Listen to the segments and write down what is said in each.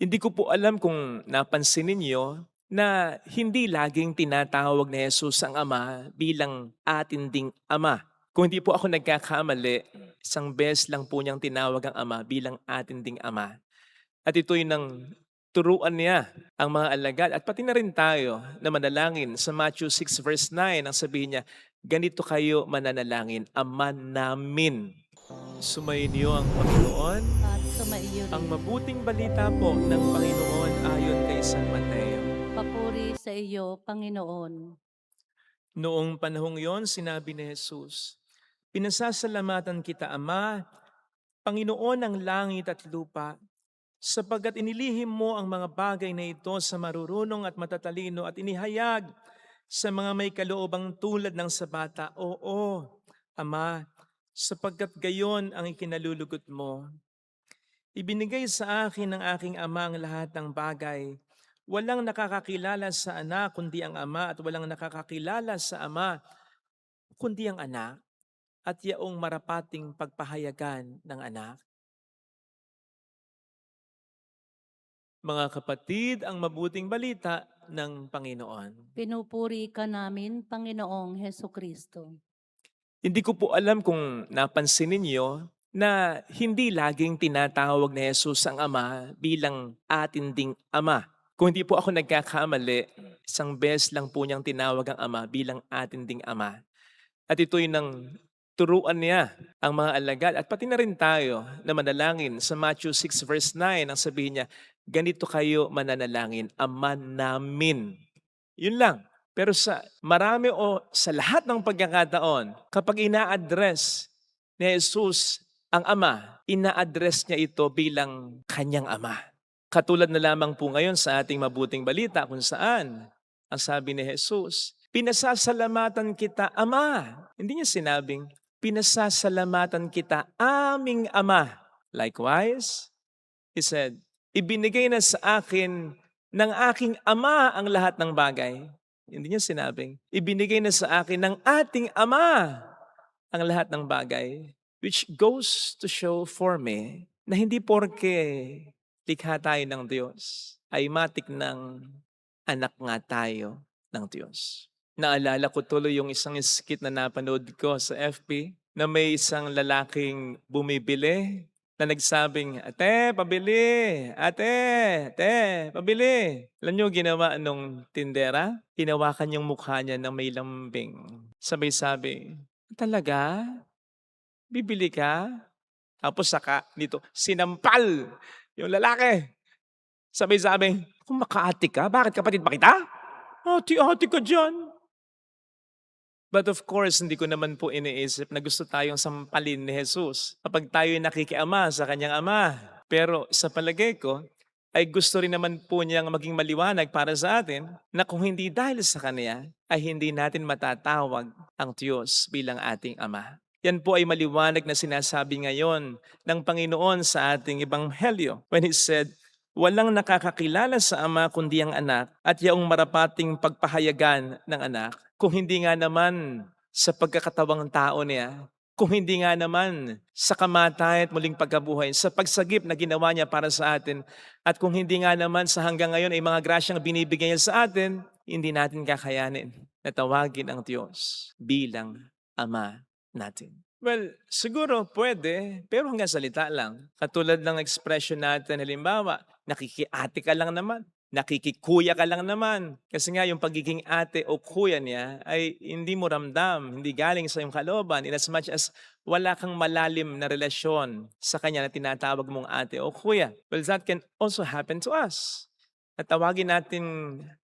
Hindi ko po alam kung napansin ninyo na hindi laging tinatawag ni Jesus ang Ama bilang atin ding Ama. Kung hindi po ako nagkakamali, isang beses lang po niyang tinawag ang Ama bilang atin ding Ama. At ito'y nang turuan niya ang mga alagad at pati na rin tayo na manalangin. Sa Matthew 6 verse 9, ang sabihin niya, ganito kayo mananalangin, Ama namin. Sumainyo ang Panginoon. At sumaiyo Ang rin. mabuting balita po ng Panginoon ayon kay San Mateo. Papuri sa iyo, Panginoon. Noong panahong yon, sinabi ni Jesus, pinasasalamatan kita, Ama, Panginoon ng langit at lupa, sapagkat inilihim mo ang mga bagay na ito sa marurunong at matatalino at inihayag sa mga may kaloobang tulad ng sa bata. Oo, Ama, sapagkat gayon ang ikinalulugot mo. Ibinigay sa akin ng aking Ama ang lahat ng bagay. Walang nakakakilala sa anak kundi ang Ama at walang nakakakilala sa Ama kundi ang anak at yaong marapating pagpahayagan ng anak. Mga kapatid, ang mabuting balita ng Panginoon. Pinupuri ka namin, Panginoong Heso Kristo. Hindi ko po alam kung napansin ninyo na hindi laging tinatawag ni Jesus ang Ama bilang atin ding Ama. Kung hindi po ako nagkakamali, isang beses lang po niyang tinawag ang Ama bilang atin ding Ama. At ito'y nang turuan niya ang mga alagad at pati na rin tayo na manalangin. Sa Matthew 6 verse 9, ang sabihin niya, ganito kayo mananalangin, Ama namin. Yun lang. Pero sa marami o sa lahat ng pagkakataon, kapag ina-address ni Jesus ang Ama, ina-address niya ito bilang kanyang Ama. Katulad na lamang po ngayon sa ating mabuting balita kung saan ang sabi ni Jesus, pinasasalamatan kita, Ama. Hindi niya sinabing, pinasasalamatan kita, aming Ama. Likewise, He said, ibinigay na sa akin ng aking Ama ang lahat ng bagay. Hindi niya sinabing, ibinigay na sa akin ng ating Ama ang lahat ng bagay. Which goes to show for me na hindi porke likha tayo ng Diyos, ay matik ng anak nga tayo ng Diyos. Naalala ko tuloy yung isang skit na napanood ko sa FB na may isang lalaking bumibili na nagsabing, Ate, pabili! Ate, pabili! Alam niyo ginawa nung tindera? Hinawakan yung mukha niya na may lambing. Sabay sabi, talaga? Bibili ka? Tapos saka dito, sinampal yung lalaki. Sabay sabi, kung makaati ka, bakit kapatid ba kita? Ati-ati ka dyan. But of course, hindi ko naman po iniisip na gusto tayong sampalin ni Jesus kapag tayo nakikiama sa kanyang ama. Pero sa palagay ko, ay gusto rin naman po niyang maging maliwanag para sa atin na kung hindi dahil sa Kanya, ay hindi natin matatawag ang Diyos bilang ating Ama. Yan po ay maliwanag na sinasabi ngayon ng Panginoon sa ating Ebanghelyo when He said, walang nakakakilala sa Ama kundi ang anak at yaong marapating pagpahayagan ng anak kung hindi nga naman sa pagkakatawang tao niya, kung hindi nga naman sa kamatayan at muling pagkabuhay, sa pagsagip na ginawa niya para sa atin, at kung hindi nga naman sa hanggang ngayon ay mga grasyang binibigay niya sa atin, hindi natin kakayanin na tawagin ang Diyos bilang Ama natin. Well, siguro pwede, pero hanggang salita lang. Katulad ng expression natin, halimbawa, nakikiate ka lang naman, nakikikuya ka lang naman. Kasi nga yung pagiging ate o kuya niya ay hindi mo ramdam, hindi galing sa iyong kalooban in as much as wala kang malalim na relasyon sa kanya na tinatawag mong ate o kuya. Well, that can also happen to us. Natawagin natin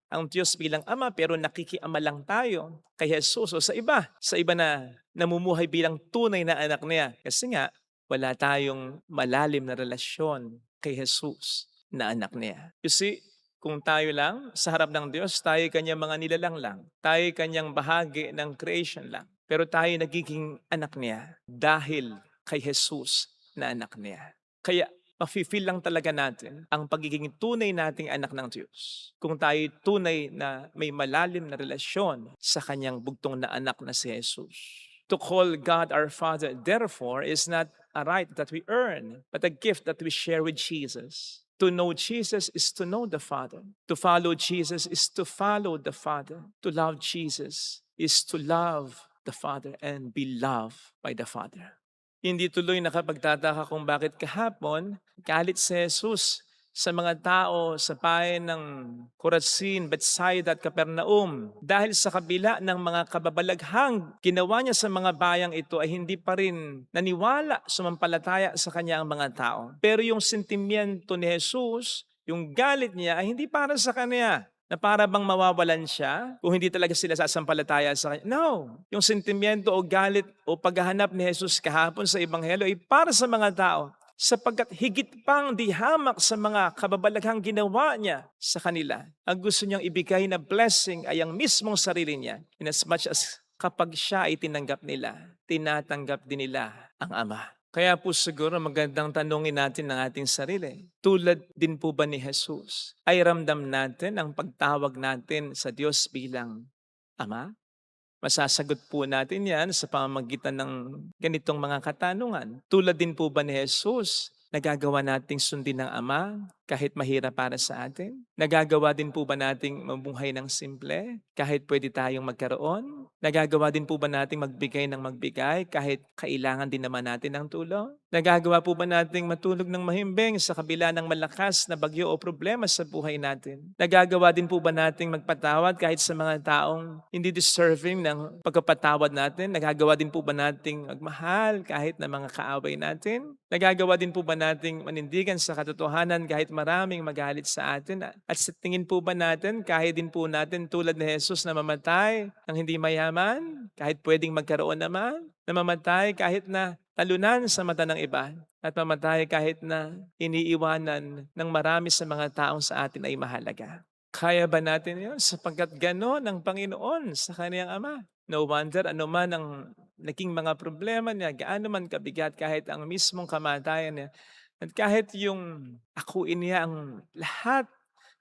ang Diyos bilang Ama pero nakikiama lang tayo kay Jesus o sa iba na namumuhay bilang tunay na anak niya. Kasi nga, wala tayong malalim na relasyon kay Jesus na anak niya. You see, kung tayo lang sa harap ng Diyos, tayo kanyang mga nilalang lang. Tayo kanyang bahagi ng creation lang. Pero tayo nagiging anak niya dahil kay Jesus na anak niya. Kaya mafe-feel lang talaga natin ang pagiging tunay nating anak ng Diyos. Kung tayo tunay na may malalim na relasyon sa kanyang bugtong na anak na si Jesus. To call God our Father, therefore, is not a right that we earn, but a gift that we share with Jesus. To know Jesus is to know the Father. To follow Jesus is to follow the Father. To love Jesus is to love the Father and be loved by the Father. Hindi tuloy nakapagtataka kung bakit kahapon galit si Jesus sa mga tao sa bayan ng Corazin, Bethsaida at Capernaum. Dahil sa kabila ng mga kababalaghang ginawa niya sa mga bayang ito ay hindi pa rin naniwala, sumampalataya sa kanya ang mga tao. Pero yung sentimiento ni Jesus, yung galit niya ay hindi para sa kanya na para bang mawawalan siya kung hindi talaga sila sasampalataya sa kanya. No. Yung sentimiento o galit o paghahanap ni Jesus kahapon sa Ebanghelyo ay para sa mga tao sapagkat higit pang dihamak sa mga kababalaghang ginawa niya sa kanila. Ang gusto niyang ibigay na blessing ay ang mismong sarili niya. In as much as kapag siya ay tinanggap nila, tinatanggap din nila ang Ama. Kaya po siguro magandang tanungin natin ang ating sarili. Tulad din po ba ni Jesus, ay ramdam natin ang pagtawag natin sa Diyos bilang Ama? Masasagot po natin yan sa pamamagitan ng ganitong mga katanungan. Tulad din po ba ni Jesus, nagagawa nating sundin ng Ama kahit mahirap para sa atin? Nagagawa din po ba nating mabuhay ng simple kahit pwede tayong magkaroon? Nagagawa din po ba nating magbigay ng magbigay kahit kailangan din naman natin ng tulong? Nagagawa po ba nating matulog ng mahimbing sa kabila ng malakas na bagyo o problema sa buhay natin? Nagagawa din po ba nating magpatawad kahit sa mga taong hindi deserving ng pagkapatawad natin? Nagagawa din po ba nating magmahal kahit na mga kaaway natin? Nagagawa din po ba nating manindigan sa katotohanan kahit maraming magalit sa atin? At sa tingin po ba natin, kahit din po natin tulad ni Jesus na mamatay ng hindi mayaman, kahit pwedeng magkaroon naman, na mamatay kahit na talunan sa mata ng iba, at mamatay kahit na iniiwanan ng marami sa mga taong sa atin ay mahalaga. Kaya ba natin yun? Sapagkat gano'n ang Panginoon sa kaniyang Ama. No wonder anuman ang naging mga problema niya, gaano man kabigat kahit ang mismong kamatayan niya, at kahit yung akuin niya ang lahat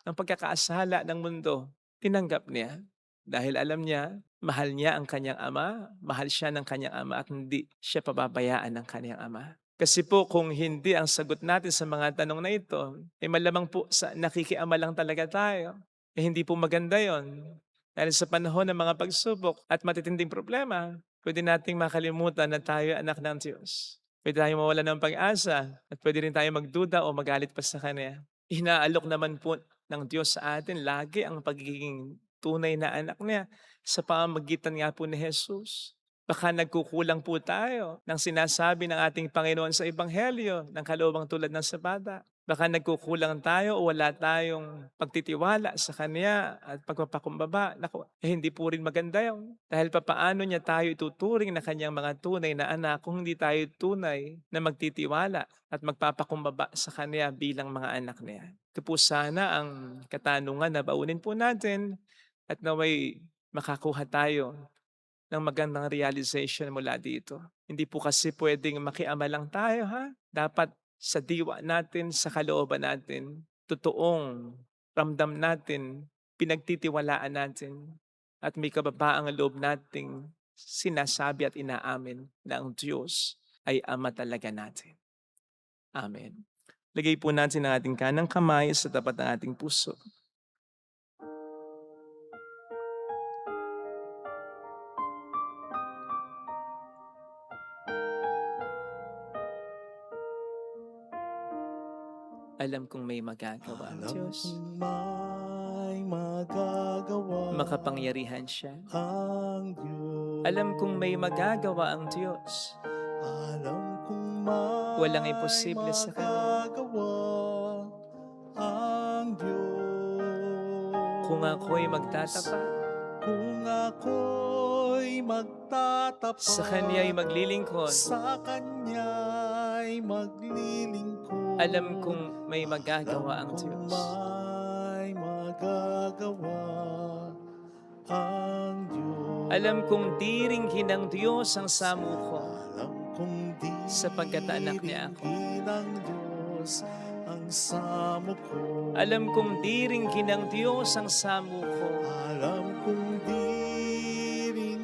ng pagkakasala ng mundo, tinanggap niya. Dahil alam niya, mahal niya ang kanyang Ama, mahal siya ng kanyang Ama at hindi siya pababayaan ng kanyang Ama. Kasi po kung hindi ang sagot natin sa mga tanong na ito, malamang po sa nakikiama lang talaga tayo. Hindi po maganda yon. Dahil sa panahon ng mga pagsubok at matitinding problema, pwede nating makalimutan na tayo ay anak ng Diyos. Pwede tayong mawala ng pag-asa at pwede rin tayo magduda o magalit pa sa Kanya. Inaalok naman po ng Diyos sa atin lagi ang pagiging tunay na anak niya sa pamamagitan nga po ni Jesus. Baka nagkukulang po tayo ng sinasabi ng ating Panginoon sa Ebanghelyo ng kalooban tulad ng sa bata. Baka nagkukulang tayo o wala tayong pagtitiwala sa Kanya at pagpapakumbaba. Naku, hindi po rin maganda yun. Dahil papaano niya tayo ituturing na Kanyang mga tunay na anak kung hindi tayo tunay na magtitiwala at magpapakumbaba sa Kanya bilang mga anak niya. Ito po sana ang katanungan na baunin po natin at naway makakuha tayo ng magandang realization mula dito. Hindi po kasi pwedeng makiama lang tayo, ha? Dapat sa diwa natin, sa kalooban natin, totoong ramdam natin, pinagtitiwalaan natin, at may kababaang loob nating sinasabi at inaamin na ang Diyos ay Ama talaga natin. Amen. Lagay po natin ang ating kanang kamay sa tapat ng ating puso. Alam kong may magagawa ang Diyos. May magagawa Makapangyarihan siya. ang Diyos. Alam kong may magagawa ang Diyos. Alam kong may Walang imposible sa Kanya. magagawa ang Diyos. Kung ako'y magtatapat, Kung ako'y magtatapat sa Kanya'y maglilingkod, sa Kanya'y maglilingkod. alam kong may magagawa ang Diyos. May magagawa ang Diyos. Alam kong diringgin ng Diyos ang samo ko, Alam kong sapagkat anak niya ako. diringgin ng Diyos ang samo ko. Alam kong diringgin ng Diyos ang samo ko, Alam kong diringgin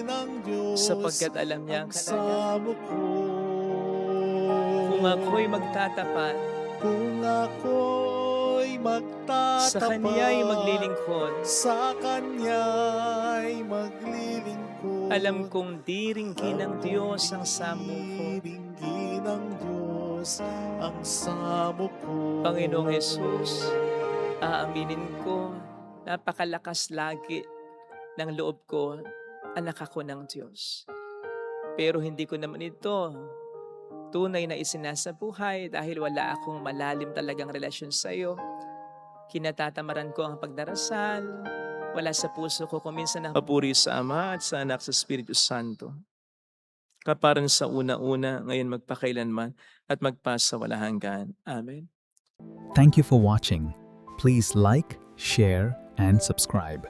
ng Diyos sapagkat alam niya ang ang kalagayan. samo ko. Kung ako'y magtatapat, kung ako'y magtatapat, sa Kanya'y maglilingkod. sa Kanya'y maglilingkod. Alam kong diringgin ng Diyos ang samo ko. Diringgin ng Diyos ang samo ko. Panginoong Jesus, aaminin ko, napakalakas lagi ng loob ko, anak ako ng Diyos. Pero hindi ko naman ito tunay na isinasabuhay dahil wala akong malalim talagang relasyon sa iyo. Kinatatamaran ko ang pagdarasal, wala sa puso ko kung minsan ang papuri sa Ama at sa Anak sa Espiritu Santo. Kaparan sa una-una, ngayon magpakailanman at magpasawalang hanggan. Amen. Thank you for watching. Please like, share, and subscribe.